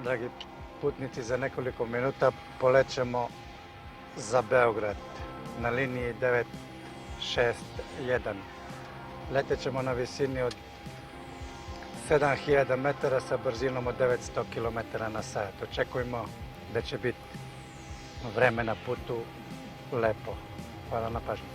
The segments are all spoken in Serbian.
Dragi putnici, za nekoliko minuta polećemo za Beograd na liniji 961. Letećemo na visini od 7000 metara sa brzinom od 900 km na sat. Očekujemo da će biti vreme na putu lepo. Hvala na pažnju.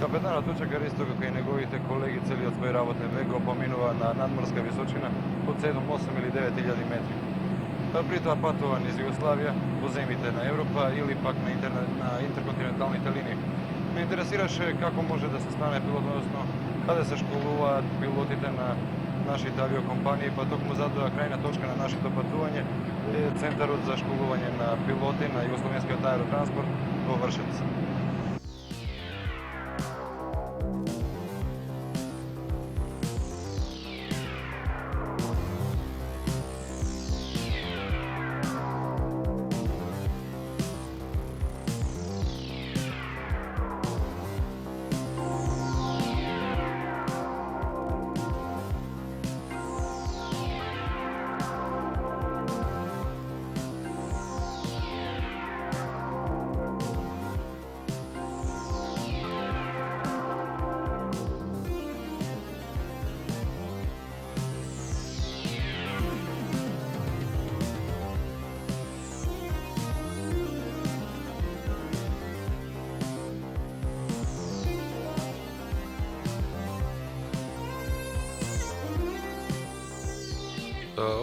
Капетана Тучакар, исто како и неговите колеги, целиот свој работен век го поминува на надморска височина од 7, 8 или 9000 метри. При тоа патува низ Југославија, во земите на Европа или пак на интерконтиненталните линии. Ме интересираше како може да се стане пилот, односно каде се школуваат пилотите на нашите авиокомпании, па токму затоа крајна точка на нашето патување е Центарот за школување на пилоти на Југословенскиот аеротранспорт во Вршец.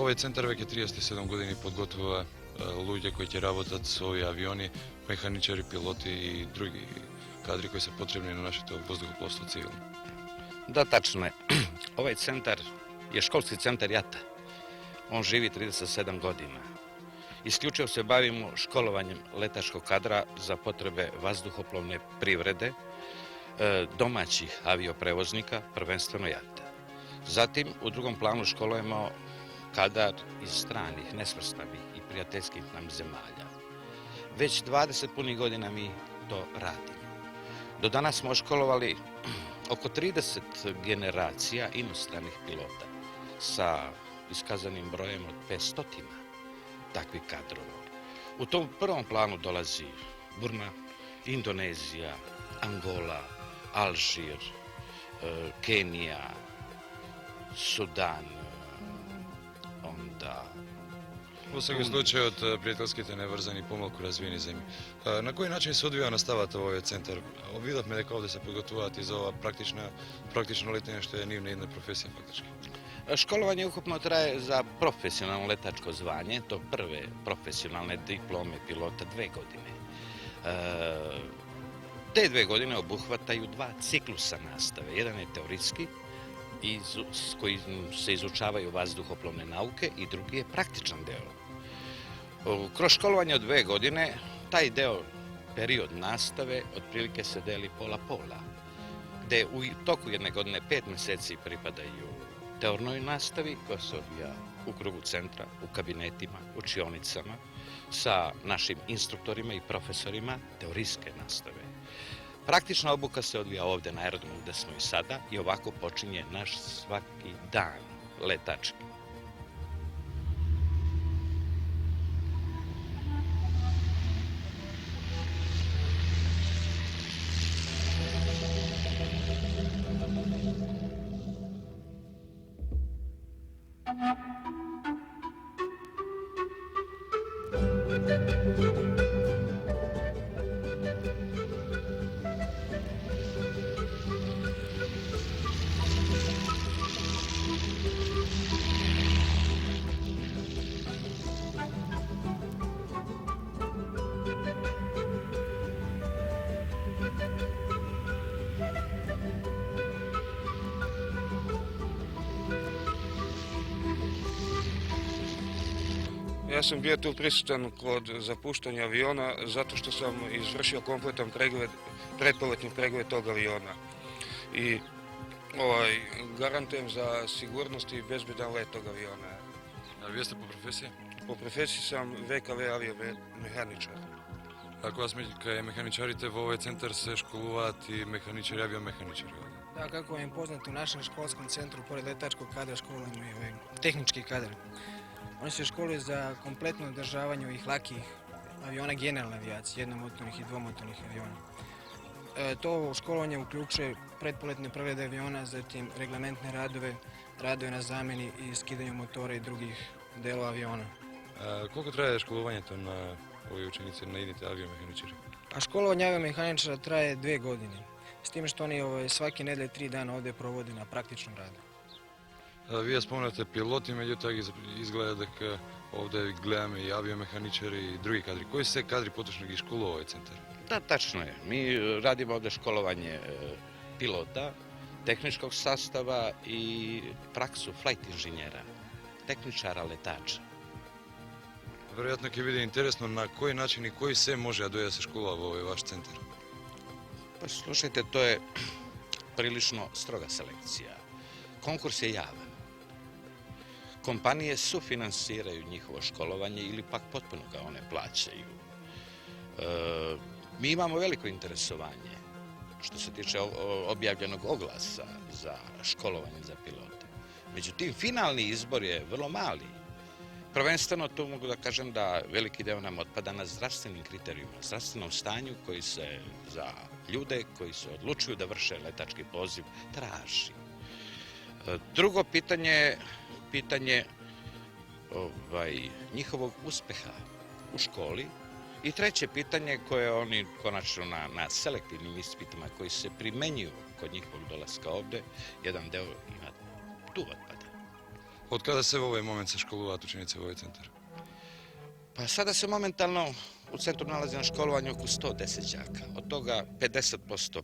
Овој центар веќе 37 години подготвува луѓе кои ќе работат со овие авиони, механичари, пилоти и други кадри кои се потребни на нашето воздухопловство цивилно. Да, тачно е. Овој центар е школски центар JAT. Он живи 37 година. Исклучиво се бавимо школувањем летачкog кадра за потребе воздухопловне привреде, домаќих авиопревозника, првенствено JAT. Затим, у другом плану школujemo kadar iz stranih, nesvrstanih i prijateljskih nam zemalja. Već 20 punih godina mi to radimo. Do danas smo školovali oko 30 generacija inostranih pilota sa iskazanim brojem od 500 takvih kadrova. U tom prvom planu dolazi Burma, Indonezija, Angola, Alžir, Kenija, Судан, онда... Во секој случај од пријателските неврзани помалку развиени земји. На кој начин се одвива наставата во овој центар? Видовме дека овде се подготвуваат и за ова практично летење што е нивна една професија фактички. Školovanje ukupno traje za profesionalno letačko zvanje, to prve profesionalne diplome pilota 2 godine. Te 2 godine obuhvataju 2 ciklusa nastave. Jedan je teorijski, s kojim se izučavaju vazduhoplovne nauke, i drugi je praktičan deo. Kroz školovanje od 2 godine, taj deo, period nastave, otprilike se deli pola-pola, gde u toku jedne godine 5 meseci pripadaju teornoj nastavi koja se odvija u krugu centra, u kabinetima, učionicama, sa našim instruktorima i profesorima teorijske nastave. Praktična obuka se odvija ovde na aerodromu gde smo i sada i ovako počinje naš svaki dan letački. Ja sam bio tu prisutan kod zapuštanja aviona zato što sam izvršio kompletan pretpoletni pregled tog aviona. I garantujem za sigurnost i bezbedan let tog aviona. A vi jeste po profesiji? Po profesiji sam VKV aviomehaničar. Ako vas kaj mehaničarite, v ovaj centar se školovati mehaničari, aviomehaničari. Da, kako vam je poznato, u našem školskom centru, pored letačkog kadra, školujemo i tehnički kadar. Oni se školuju za kompletno održavanje ovih lakih aviona generalne avijacije, jednomotornih i dvomotornih aviona. To školovanje uključuje pretpoletne preglede aviona, zatim reglamentne radove, radove na zamjeni i skidanju motora i drugih delova aviona. Koliko traje školovanje to na ovoj učenici na idite aviomehaničari? A školovanje aviomehaničara traje 2 godine, s tim što oni svake nedelje 3 dana ovdje provode na praktičnom radu. Вие спомнате пилоти, меѓутоа ги изгледа дека овде гледаме и авиомеханичари и други кадри. Кои се кадри поточно ги школува овој центар? Da, tačno je. Mi radimo ovdje školovanje pilota, tehničkog sastava i praksu flight inženjera, tehničara letača. Веројатно ќе биде интересно на кој начин и кој се може да дојде да се школува во овој ваш центар. Pa slušajte, to je prilično stroga selekcija. Konkurs je javan. Kompanije sufinansiraju njihovo školovanje ili pak potpuno ga one plaćaju. Mi imamo veliko interesovanje što se tiče objavljenog oglasa za školovanje za pilote. Međutim, finalni izbor je vrlo mali. Prvenstveno tu mogu da kažem da veliki deo nam otpada na zdravstvenim kriterijima, zdravstvenom stanju koji se za ljude koji se odlučuju da vrše letački poziv traži. Drugo pitanje njihovog uspeha u školi i treće pitanje koje oni konačno na selektivnim ispitima koji se primenjuju kod njihovog dolaska ovde, jedan deo ima tu otpada. Од каде се во овој момент се школуваат ученици во овој центар? Pa sada se momentalno u centru nalazi na školovanju oko 110 đaka. Od toga 50%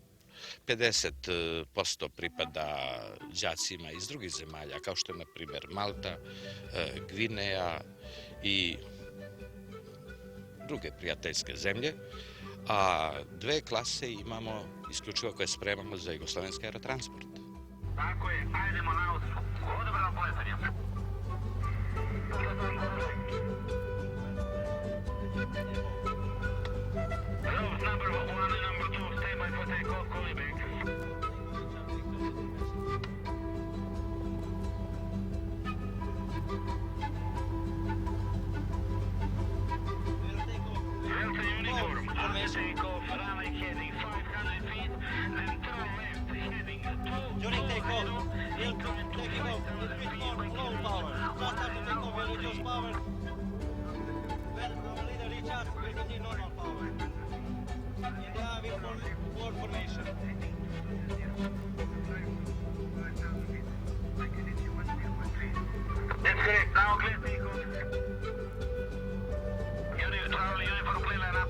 pripada đacima iz drugih zemalja, kao što je, na primjer, Malta, Gvineja i druge prijateljske zemlje, a 2 klase imamo isključivo koje spremamo za jugoslovenski aerotransport. Tako je, ajdemo na uslu. Odobrano poletanje. Route number 1 and number 2, stay by for takeoff, calling back. Delta uniform, after takeoff, runway heading 500 feet, then turn left, heading 2. During takeoff, taking off, repeat more low power. Just after takeoff, we'll reduce power. When our leader reaches us, we'll continue normal power. In the air, we'll form wall formation. That's correct, now clear takeoff. Uniform clear line up.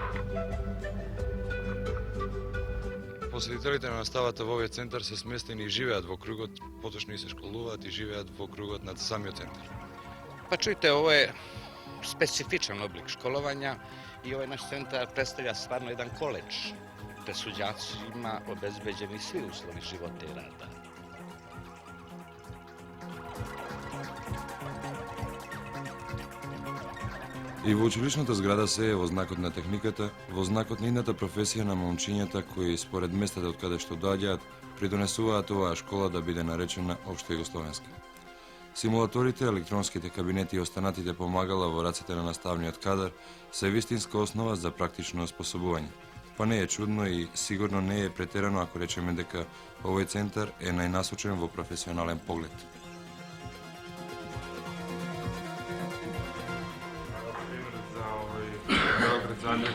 Посетителите на наставата во овој центар се сместени и живеат во кругот, поточно и се школуваат и живеат во кругот над самиот центар. Pa čujte, ovo je specifičan oblik školovanja i ovaj naš centar predstavlja stvarno jedan koledž, gde su đacima obezbeđeni svi uslovi života i rada. И во училишната зграда се е во знакот на техниката, во знакот на идната професија на момчињата кои според местата од каде што доаѓаат придонесуваат оваа школа да биде наречена општо југословенска. Симулаторите, електронските кабинети и останатите помагала во рацете на наставниот кадар се вистинска основа за практично оспособување. Па не е чудно и сигурно не е претерано ако речеме дека овој центар е најнасочен во професионален поглед. 600.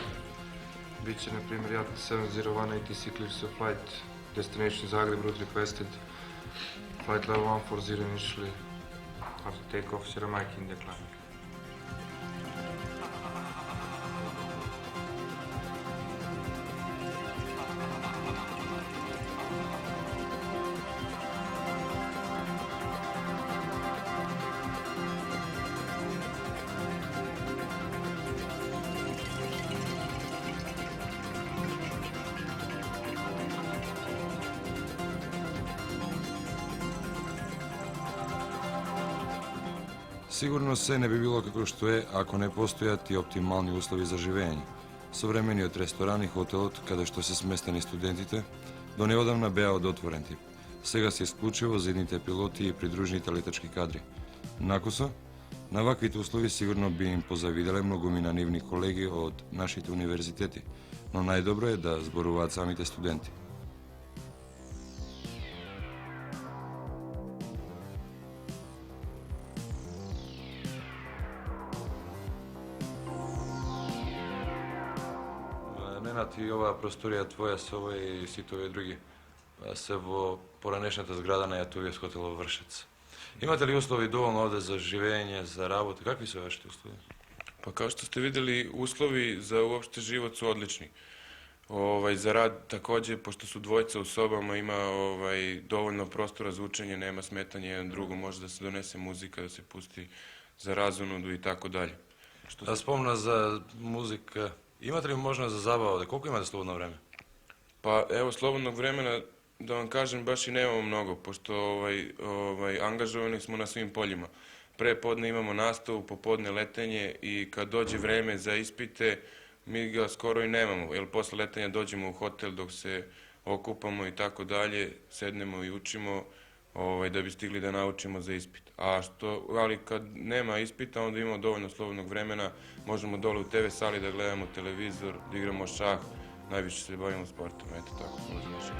Bit će, na primjer, Yacht 701 ATC clears your flight. Destination Zagreb, route requested. Flight level 140 initially. After takeoff, Sierra Mike India climbing. Sigurno sve ne bi bilo kako što je ako ne postojati optimalni uslovi za življenje. Съвремени od restorani, hotelот, каде што се сместени студентите, до неодамна беа од отворен тип. Сега се исклучиво за едните пилоти и придружните летачки кадри. Накусо, на ваквите услови сигурно би им позавиделе многумина нивни колеги од нашите универзитети, но најдобро е да зборуваат самите студенти. Ненад, и оваа просторија твоја со овој и сите овие други се во поранешната зграда на Јатувијас хотел во Вршец. Имате ли услови доволно овде за живење, за работа? Какви се вашите услови? Pa kao što ste videli, uslovi za uopšte život su odlični. Za rad takođe, pošto su dvojica u sobama, ima dovoljno prostora za učenje, nema smetanja jedan drugom, može da se donese muzika, da se pusti za razonodu i tako dalje. Да спомна за музика. Имате ли можност за забава овде? Колку имате слободно време? Pa evo, slobodnog vremena, da vam kažem, baš i nemamo mnogo, pošto angažovani smo na svim poljima. Pre podne imamo nastavu, popodne letenje i kad dođe vreme za ispite, mi ga skoro i nemamo, jer posle letenja dođemo u hotel dok se okupamo i tako dalje, sednemo i učimo da bi stigli da naučimo za ispit. Ali kad nema ispita, onda imamo dovoljno slobodnog vremena, možemo dole u TV sali da gledamo televizor, da igramo šah, najviše se bavimo sportom, eto tako smo završili.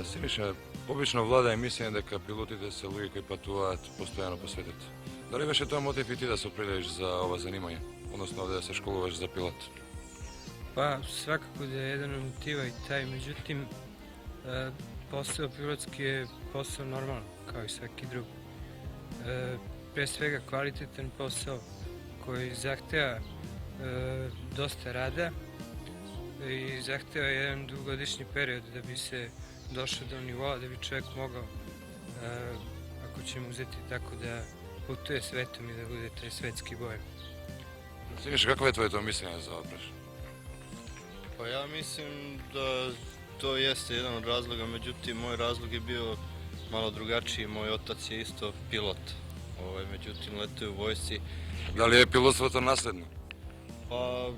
Синиша, обично влада мислење дека пилотите се луѓе кои патуваат постојано по светот. Дали беше тоа мотив и ти да се определиш за ова занимање, односно овде да се школуваш за пилот? Pa svakako da je jedan od motiva i taj, međutim posao pilotski je posao normalan kao i svaki drugi. Pre svega kvalitetan posao koji zahteva dosta rada i zahteva jedan dugogodišnji period da bi se došao do nivoa da bi čovjek mogao, ako ćemo uzeti tako, da putuje svetom i da bude taj svetski boj. Siniša, kako je tvoje to mišljenje za ovo preš? Pa ja mislim da to jeste jedan od razloga, međutim moj razlog je bio malo drugačiji. Moj otac je isto pilot, međutim letuje u vojsci. Da li je pilotstvo to nasledno? Pa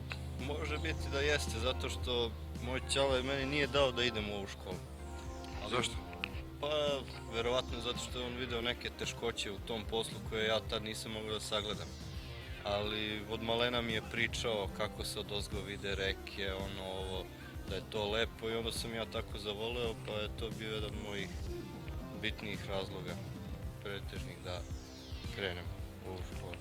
može biti da jeste, zato što moj ćale meni nije dao da idem u ovu školu. Zašto? Pa verovatno zato što je on video neke teškoće u tom poslu koje ja tad nisam mogao da sagledam. Ali od malena mi je pričao kako se odozgo vide reke, ovo, da je to lepo i onda sam ja tako zavoleo, pa je to bio jedan od mojih bitnijih razloga, pretežnih, da krenem u ovu školu.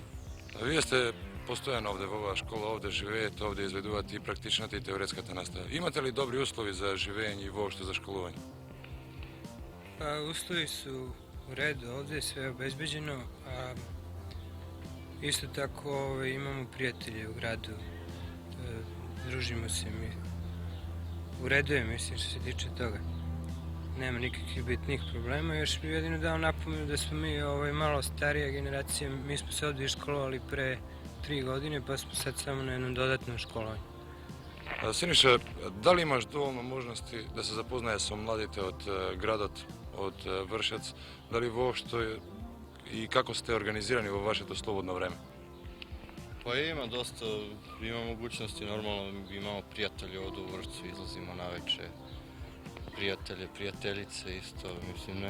Вие сте постојано овде во оваа школа, овде живеете, овде изведувате и практичната и теоретската настава. Имате ли добри услови за живење и воопшто за школување? Pa uslovi su u redu, ovde je sve obezbeđeno, a isto tako imamo prijatelje u gradu, družimo se mi. U redu je, mislim, što se tiče toga. Nema nikakvih bitnih problema, još bih jedino dao napomenu da smo mi malo starija generacija, mi smo se ovdje školovali pre 3 godine, pa smo sad samo na jednom dodatnom školovanju. Синиша, дали имаш доволно можности да се запознаеш со младите од градот, од Вршец, дали воопшто и како сте организирани во вашето слободно време? Pa ima dosta, ima mogućnosti, normalno imamo prijatelje ovdje u Vršcu, izlazimo na veče, prijatelje, prijateljice isto, mislim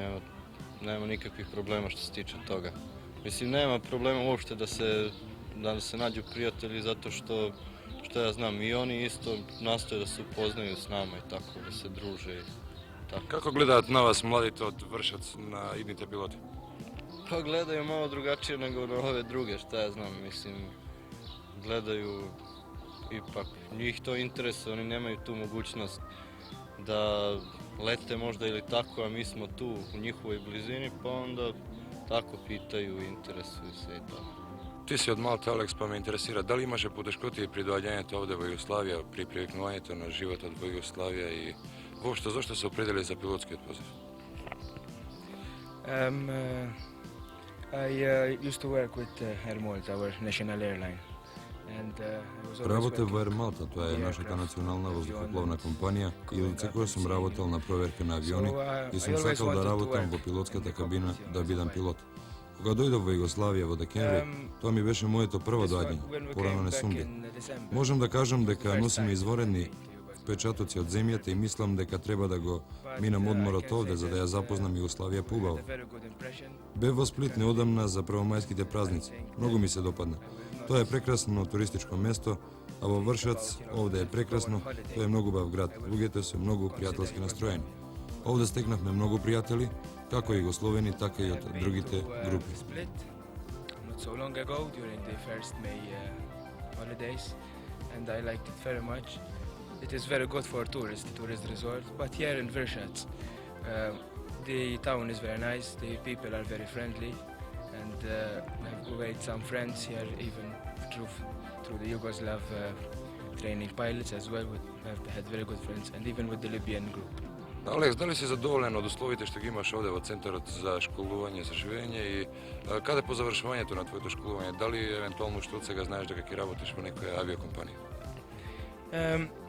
nema nikakvih problema što se tiče toga. Mislim, nema problema uopšte da se nađu prijatelji zato što ja znam i oni isto nastoje da se upoznaju s nama i tako, da se druže i tako. Kako gledat na vas mladite od Vršac na idnite piloti? Pa gledaju malo drugačije nego na ove druge, šta ja znam, mislim, gledaju ipak, njih to interesuje, oni nemaju tu mogućnost da lete možda ili tako, a mi smo tu u njihovoj blizini, pa onda tako pitaju, interesuju se i tako. Ti si od Malte, Alex, pa me interesira, da li imaše poteškoти pri dovaljanju ovdje u Jugoslavija, pri priviknovanju na život od Jugoslavija i uopšte zašto se opredili za pilotski poziv? I used to work with Air Malta, our national airline. Работев во Air Malta, тоа е нашата национална воздухопловна компанија и од секој сум работел на проверка на авиони и сум сакал да работам во пилотската кабина да бидам пилот. Кога дојдов во Југославија во декември, тоа ми беше моето прво доаѓање, порано не сум бил. Можам да кажам дека носиме изворедни впечатоци од земјата и мислам дека треба да го минам одморот овде за да ја запознам Југославија поубаво. Бев во Сплит неодамна за првомајските празници. Многу ми се допадна. Тоа е прекрасно туристичко место, а во Вршац овде е прекрасно, тоа е многу бав град. Луѓето се многу пријателски настроени. Овде стекнавме многу пријатели, како југословени, така и од другите групи. Not so long ago, during the first May holidays, and I liked it very much. It is very good for tourist resort, but here in Vršac, the town is very nice, the people are very friendly, and I've made some friends here, even through the Yugoslav training pilots as well. I've had very good friends, and even with the Libyan group. Алекс, дали си задоволен од условите што ги имаш овде во Центарот за школување, за живење и каде по завршувањето на твоето школување, дали евентуално што од сега знаеш дека ќе работиш во некоја авиокомпанија?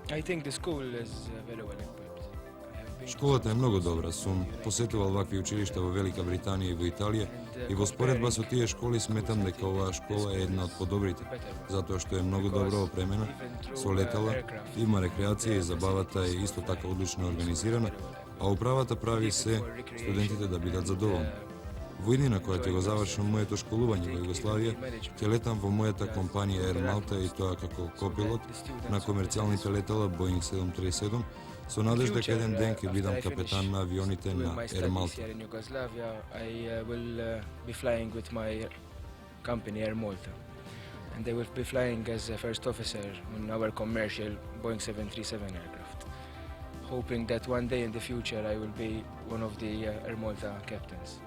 I think the school is very well equipped. Школата е многу добра. Сум посетувал вакви училишта во Велика Британија и во Италија и во споредба со тие школи сметам дека оваа школа е една од подобрите, затоа што е многу добро опремена, со летала, има рекреација и забавата е исто така одлично организирана, а управата прави се студентите да бидат задоволни. Во иднина која ќе го завршам моето школување во Југославија, ќе летам во мојата компанија Air Malta и тоа како копилот на комерцијалните летала Boeing 737, со надеж дека еден ден ќе бидам капетан на авионите на Air Malta. In Yugoslavia, I will be flying with my company Air Malta, and I will be flying as a first officer on our commercial Boeing 737 aircraft, hoping that one day in the future I will be one of the Air Malta captains.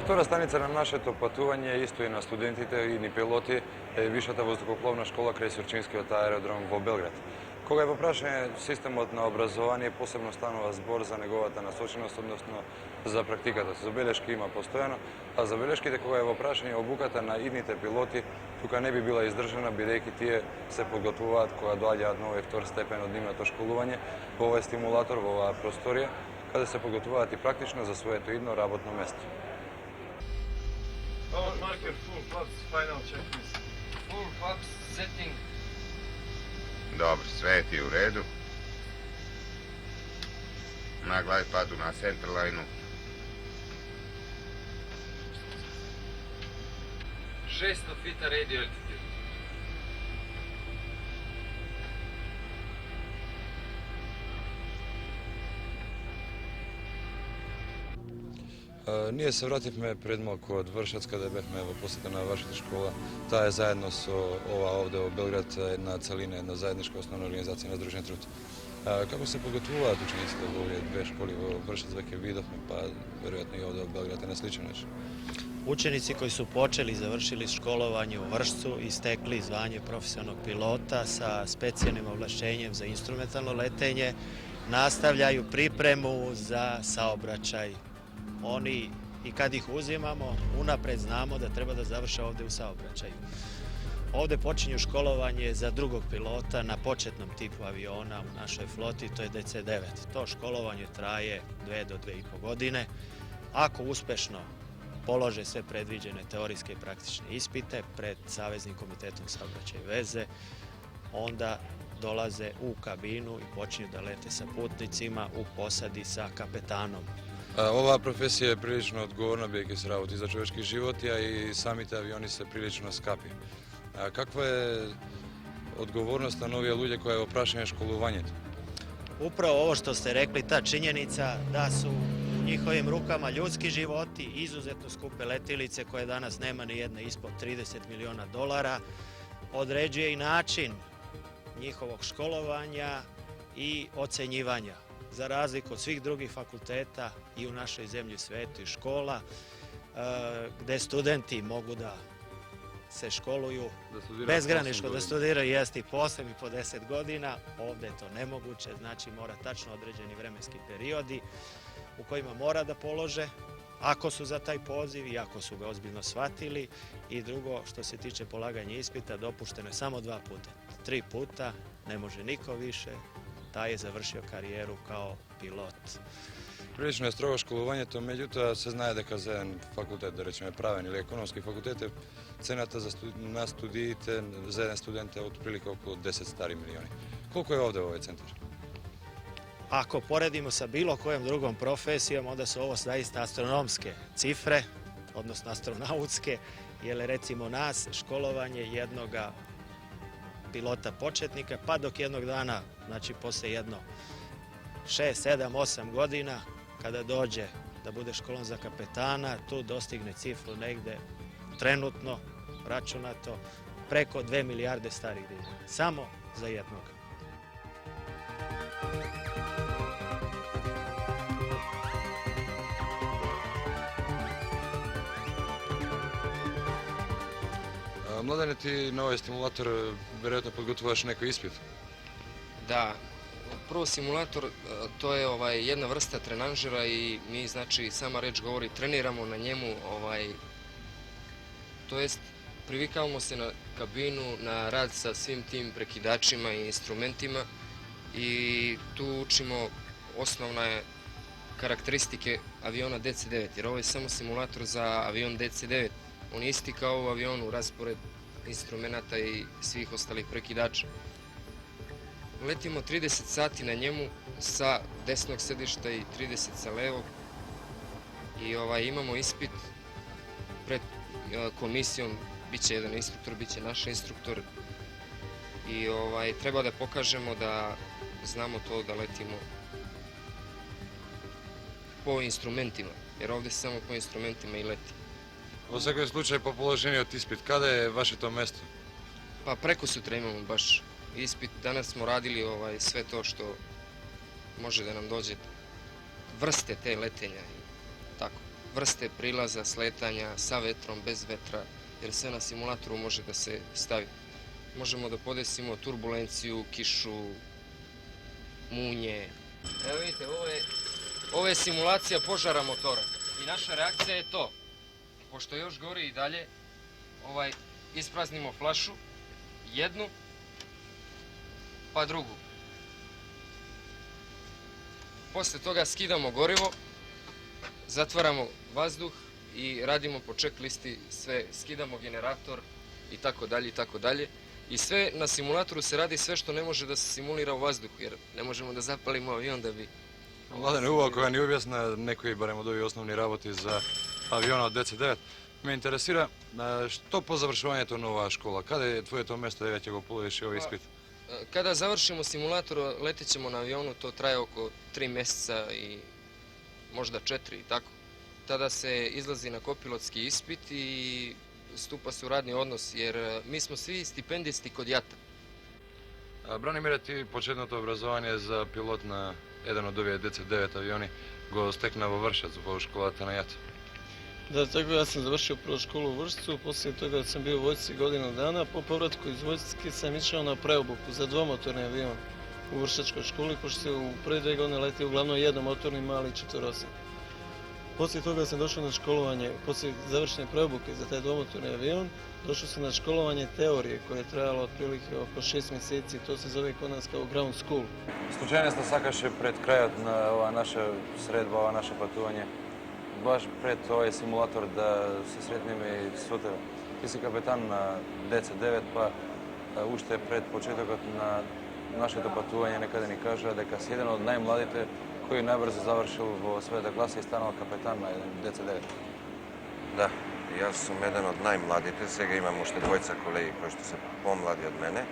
Втора станица на нашето патување, исто и на студентите и ни пилоти, е Вишата воздухопловна школа крај Сурчинскиот аеродром во Белград. Кога е во прашање системот на образование, посебно станува збор за неговата насоченост, односно за практиката. Забелешки има постојано, а забелешките кога е во прашање обуката на идните пилоти, тука не би била издржана, бидејќи тие се подготвуваат кога доаѓаат на овој втор степен од нивното школување во овој стимулатор, во оваа просторија, каде се подготвуваат и практично за своето идно работно место. Power marker, full flaps, final checklist. Full flaps, setting. Dobro, sve ti u redu. Na glide padu na centerline-u. 600 fita radio altitude. Ние се вративме пред малку од Вршац, каде бевме во посета на вашата школа. Таа е заедно со ова овде во Белград една целина, една заедничка основна организација на Здружен труд. Како се подготвуваат учениците во овие две школи во Вршац, веќе видовме, па веројатно и овде во Белград е на сличен начин. Učenici koji su počeli i završili školovanje u Vršcu i stekli zvanje profesionalnog pilota sa specijalnim ovlašćenjem za instrumentalno letenje nastavljaju pripremu za saobraćaj. Oni, i kad ih uzimamo, unapred znamo da treba da završe ovde u saobraćaju. Ovde počinju školovanje za drugog pilota na početnom tipu aviona u našoj floti, to je DC-9. To školovanje traje 2 do 2,5 godine. Ako uspešno polože sve predviđene teorijske i praktične ispite pred Saveznim komitetom saobraćaja i veze, onda dolaze u kabinu i počinju da lete sa putnicima u posadi sa kapetanom. Ova професија е прилично одговорна, бидејќи се работи за човечки животи, а и самите авиони се прилично скапи. Каква е одговорноста на овие луѓе која е во прашање школувањето? Upravo ovo što ste rekli, ta činjenica da su u njihovim rukama ljudski životi, izuzetno skupe letilice koje danas nema ni jedna ispod 30 miliona dolara, određuje i način njihovog školovanja i ocenjivanja. Za razliku od svih drugih fakulteta i u našoj zemlji, svetu i škola, gde studenti mogu da se školuju bezgranično, da studiraju jeste i posle i po 10 godina, ovde je to nemoguće, znači mora tačno određeni vremenski periodi u kojima mora da polože, ako su za taj poziv i ako su ga ozbiljno shvatili. I drugo, što se tiče polaganja ispita, dopušteno je samo 2 puta. 3 puta, ne može niko više, taj je završio karijeru kao pilot. Прилично е строго школувањето, меѓутоа се знае дека за еден факултет, да речеме правен или економски факултет, цената на студиите за еден студент е отприлика околу 10 стари милиони. Колку е овде во овој центар? Ako poredimo sa bilo kojom drugom profesijom, onda su ovo zaista astronomske cifre, odnosno astronautske, jer recimo nas školovanje jednoga pilota početnika, pa dok jednog dana, znači posle jedno 6, 7, 8 godina, kada dođe da bude školan za kapetana, tu dostigne cifru negde trenutno računato preko 2 milijarde starih dinara. Samo za jednog. Mladene, ti na ovaj stimulator verjetno podgotvovaš neki ispit? Da, prvo simulator to je jedna vrsta trenanžera i mi, znači, sama reč govori, treniramo na njemu, to jest privikavamo se na kabinu, na rad sa svim tim prekidačima i instrumentima i tu učimo osnovne karakteristike aviona DC-9, jer ovo je samo simulator za avion DC-9. On je isti kao u avionu, raspored instrumenta i svih ostalih prekidača. Letimo 30 sati na njemu sa desnog sedišta i 30 sa levog i imamo ispit pred komisijom, bit će jedan instruktor, bit će naš instruktor i treba da pokažemo da znamo to da letimo po instrumentima, jer ovde se samo po instrumentima i leti. Во секој случај, по положениот испит, каде е вашето место? Pa preko sutra imamo baš ispit. Danas smo radili sve to što može da nam dođe. Vrste te letenja, tako. Vrste prilaza, sletanja, sa vetrom, bez vetra, jer sve na simulatoru može da se stavi. Možemo da podesimo turbulenciju, kišu, munje. Evo vidite, ovo je simulacija požara motora i naša reakcija je to. Pošto još gori i dalje, ispraznimo flašu, jednu, pa drugu. Posle toga skidamo gorivo, zatvaramo vazduh i radimo po check listi sve, skidamo generator i tako dalje i tako dalje. I sve na simulatoru se radi sve što ne može da se simulira u vazduhu, jer ne možemo da zapalimo avion da bi... Mladene, uvijek koja ni objasna neki barem od ovih osnovni работи za aviona od DC-9. Me interesira što po završavanju nova škola, kada je tvoje mesto da će go položiš ovaj ispit? Kada završimo simulator, letit ćemo na avionu, to traje oko 3 mjeseca i možda 4 i tako. tada se izlazi na kopilotski ispit i stupa se u radni odnos, jer mi smo svi stipendisti kod JAT-a. Branimire, ti početното obrazovanje za pilot na jedan od ovih DC-9 avioni go stekna vo Vršac, vo školata na JAT. Da, tako ja sam završio prvu školu u Vršcu, poslije toga sam bio u vojsci godinu dana, po povratku iz vojske sam išao na preobuku za dvomotorni avion u Vršačkoj školi, pošto se u prve 2 godine letio uglavnom jednomotorni mali četverosjek. Poslije toga sam došao na školovanje, poslije završene preobuke za taj dvomotorni avion, došao sam na školovanje teorije koje je trajalo otprilike oko 6 mjeseci, to se zove kod nas kao ground school. Случайно сакаше пред крајот на ова наша средба, ова наше патување, баш пред овој симулатор да се сретнеме и сутра. Ти си капетан на DC-9, па уште пред почетокот на нашето патување некаде ни кажа дека си еден од најмладите кој најбрзо завршил во својата класа и станал капетан на еден DC-9. Да, јас сум еден од најмладите, сега имам уште двојца колеги кои што се помлади од мене.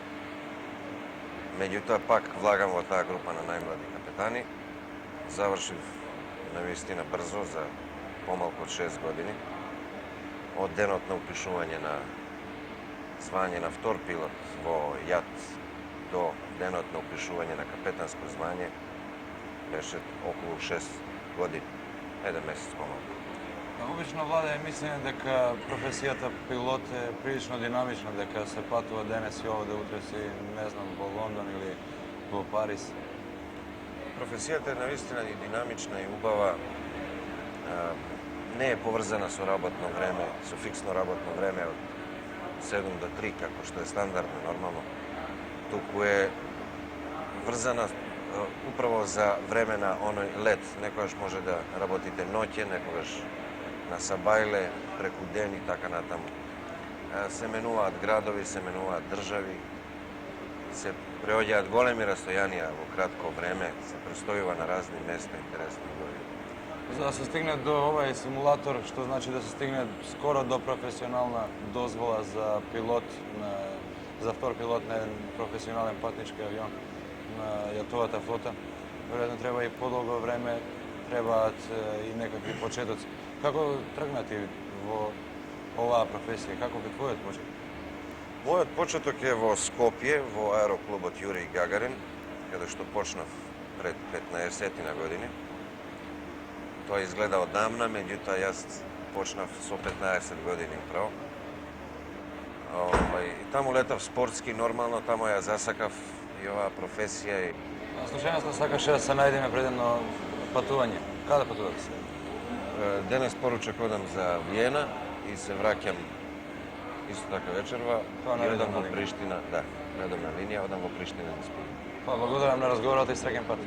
Меѓутоа пак влагам во таа група на најмлади капетани. Завршив навистина брзо, за помалку од 6 години. Од денот на упишување на звање на втор пилот во ЈАТ до денот на упишување на капетанско звање беше околу 6 години, 1 месец помалку. Обично влада е мислење дека професијата пилот е прилично динамична, дека се патува денес и овде, утре си, не знам, во Лондон или во Париз. Професијата е навистина и динамична и убава. Не е поврзана со работно време, со фиксно работно време од 7 до 3, како што е стандардно, нормално. Туку е врзана управо за време на оној лет. Некогаш може да работите ноќе, некогаш на сабајле, преку ден и така натаму. Се менуваат градови, се менуваат држави, се преоѓаат големи растојанија во кратко време, се престојува на разни места интересни години. За да се стигне до овај симулатор, што значи да се стигне скоро до професионална дозвола за пилот, за втор пилот на еден професионален патнички авион на јатовата флота, веројатно треба и подолго време, требаат и некакви почетоци. Како тргна ти во оваа професија? Како е твојот почеток? Мојот почеток е во Скопје, во аероклубот Јури Гагарин, каде што почнав пред 15 години. Тоа изгледа одамна, меѓутоа јас почнав со 15 години управо. И таму летав спортски, нормално, таму ја засакав и оваа професија. Случајно сакаше да се најдеме пред едно патување. Каде патувате се? Денес поручак одам за Виена и се враќам исто така вечерва. И одам во Приштина, да, редовна линија, одам во Приштина да спим. Благодарам на разговорот и среќен пат.